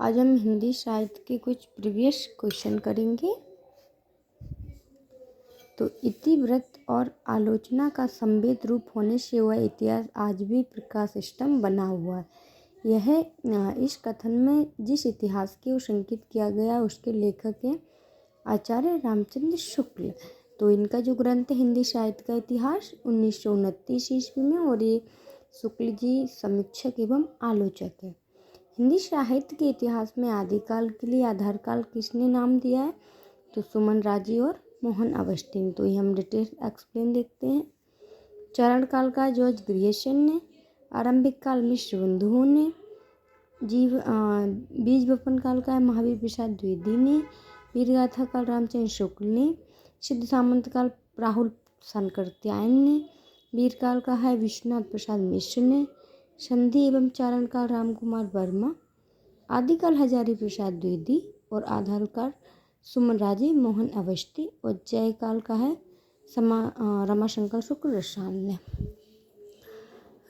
आज हम हिंदी साहित्य के कुछ प्रीवियस क्वेश्चन करेंगे। तो इतिवृत्त और आलोचना का संवेद रूप होने से वह इतिहास आज भी प्रकाश स्तंभ बना हुआ है। इस कथन में जिस इतिहास को संकेत किया गया उसके लेखक हैं आचार्य रामचंद्र शुक्ल। तो इनका जो ग्रंथ है हिंदी साहित्य का इतिहास 1929 ईस्वी में, और ये शुक्ल जी समीक्षक एवं आलोचक है। हिंदी साहित्य के इतिहास में आदिकाल के लिए आधार काल किसने नाम दिया है? तो सुमन राजी और मोहन अवस्थी। तो ये हम डिटेल एक्सप्लेन देखते हैं। चरण काल का जॉर्ज ग्रियर्सन ने, आरंभिक काल मिश्र बंधुओं ने, बीज वपन काल का है महावीर प्रसाद द्विवेदी ने, वीरगाथा काल रामचंद्र शुक्ल ने, सिद्ध सामंत काल राहुल शंकरत्यायन ने, वीर काल का है विश्वनाथ प्रसाद मिश्र ने, संधि एवं चारण काल रामकुमार वर्मा, आदिकाल हजारी प्रसाद द्विवेदी और आधार काल सुमन राजे मोहन अवस्थी, और जय काल का है रमाशंकर शुक्ल रसाल ने।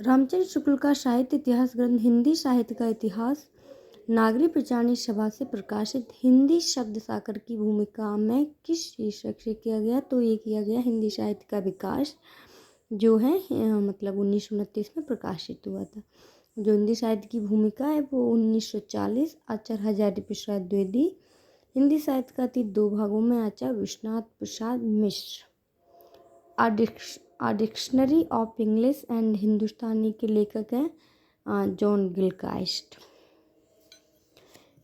रामचंद्र शुक्ल का साहित्य इतिहास ग्रंथ हिंदी साहित्य का इतिहास नागरिक प्रचारणी सभा से प्रकाशित हिंदी शब्द सागर की भूमिका में किस शीर्षक से किया गया? तो ये किया गया हिंदी साहित्य का विकास, जो है 1929 में प्रकाशित हुआ था। जो हिंदी साहित्य की भूमिका है वो 1940 आचार्य हजारी प्रसाद द्विवेदी। हिंदी साहित्य का 2 भागों में आचार्य विश्वनाथ प्रसाद मिश्र। आ डिक्शनरी ऑफ इंग्लिश एंड हिंदुस्तानी के लेखक हैं जॉन गिलक्राइस्ट।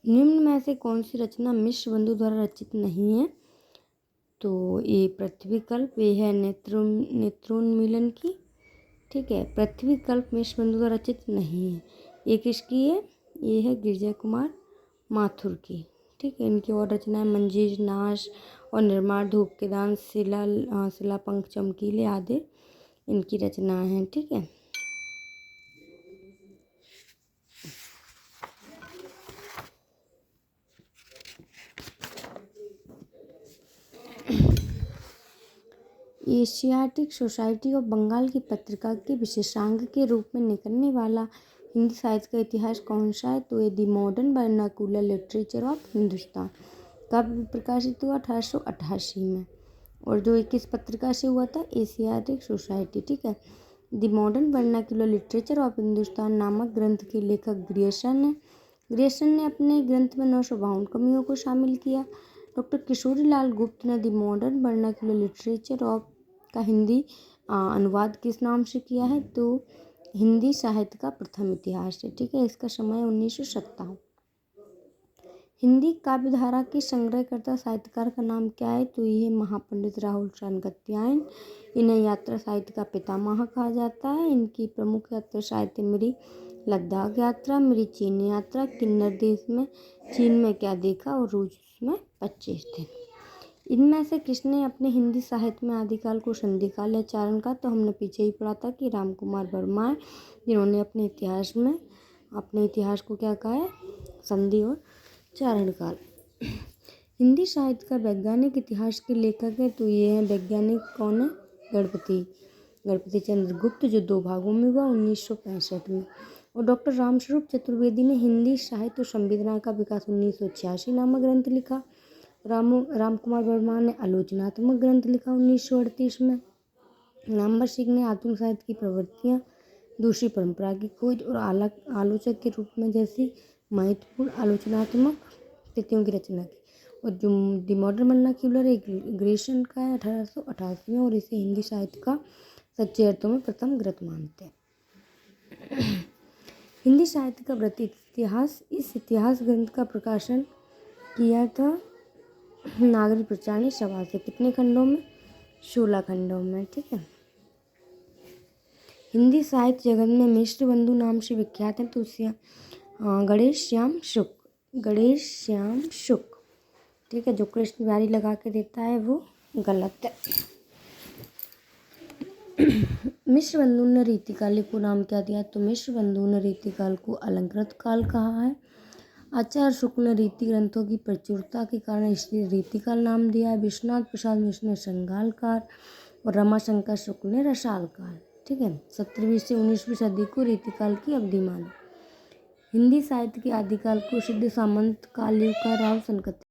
निम्न में से कौन सी रचना मिश्र बंधु द्वारा रचित नहीं है? तो ये पृथ्वी कल्प, ये है नेत्रोन्मीलन की। ठीक है, पृथ्वी कल्प मिश्र बंधु द्वारा रचित नहीं है। ये किसकी है? ये है गिरिजा कुमार माथुर की। ठीक है, इनकी और रचनाएं मंजीर नाश और निर्माण धूप के दान शिला पंख चमकीले आदि इनकी रचनाएं हैं। ठीक है, एशियाटिक सोसाइटी ऑफ बंगाल की पत्रिका के विशेषांक के रूप में निकलने वाला हिंदी साहित्य का इतिहास कौन सा है? तो ये दी modern vernacular literature of Hindustan कब प्रकाशित हुआ? 1888 में। और जो किस पत्रिका से हुआ था? Asiatic society. ठीक है, दी modern vernacular literature of Hindustan नामक ग्रंथ के लेखक ग्रियर्सन है। ग्रियर्सन ने अपने ग्रंथ में 952 कवियों को शामिल किया। डॉक्टर किशोरीलाल गुप्त ने दी मॉडर्न वर्नाकुलर लिटरेचर ऑफ का हिंदी अनुवाद किस नाम से किया है? तो हिंदी साहित्य का प्रथम इतिहास है। ठीक है, इसका समय 1957। हिंदी काव्यधारा के संग्रहकर्ता साहित्यकार का नाम क्या है? तो ये महापंडित राहुल शंकरत्यायन। इन्हें यात्रा साहित्य का पितामह कहा जाता है। इनकी प्रमुख यात्रा साहित्य मेरी लद्दाख यात्रा, मेरी चीन यात्रा, किन्नर देश में चीन में क्या देखा और रूस में 25 दिन। इनमें से किसने अपने हिंदी साहित्य में आदिकाल को संधिकाल या चारण का? तो हमने पीछे ही पढ़ा था कि रामकुमार वर्मा है, जिन्होंने अपने इतिहास को क्या कहा है? संधि और चारण काल। हिंदी साहित्य का वैज्ञानिक इतिहास के लेखक है, तो ये है वैज्ञानिक कौन है? गणपति चंद्र गुप्त, जो 2 भागों में हुआ 1965 में। और डॉक्टर रामस्वरूप चतुर्वेदी ने हिंदी साहित्य और संवेदना का विकास 1986 नामक ग्रंथ लिखा। रामकुमार वर्मा ने आलोचनात्मक ग्रंथ लिखा 1938 में। नामवर सिंह ने आधुनिक साहित्य की प्रवृत्तियाँ, दूसरी परंपरा की खोज और आलोचक के रूप में जैसी महत्वपूर्ण आलोचनात्मक कृतियों की रचना की। और जो दी मॉडर्न वर्नाक्यूलर एक ग्रियर्सन का है 1888 में, और इसे हिंदी साहित्य का सच्चे अर्थों में प्रथम ग्रंथ मानते हैं। हिंदी साहित्य का वृत्ति इतिहास, इस इतिहास ग्रंथ का प्रकाशन किया था नागरिक प्रचारणी सभा से। कितने खंडों में? 16 खंडों में। ठीक है, हिंदी साहित्य जगत में मिश्र बंधु नाम से विख्यात हैं, तो गणेश श्याम शुक। ठीक है, जो कृष्ण बिहारी लगा के देता है वो गलत है। मिश्र बंधु ने रीतिकाल को नाम क्या दिया? तो मिश्र बंधु ने रीतिकाल को अलंकृत काल कहा है। आचार्य शुक्ल ने रीति ग्रंथों की प्रचुरता के कारण इसलिए रीतिकाल नाम दिया है। विश्वनाथ प्रसाद मिश्र ने संगाल काल और रमाशंकर शुक्ल ने रसाल काल। ठीक है, 17वीं से 19वीं सदी को रीतिकाल की अवधि माना। हिंदी साहित्य के आदिकाल को सिद्ध सामंत कालिका राव सन 31।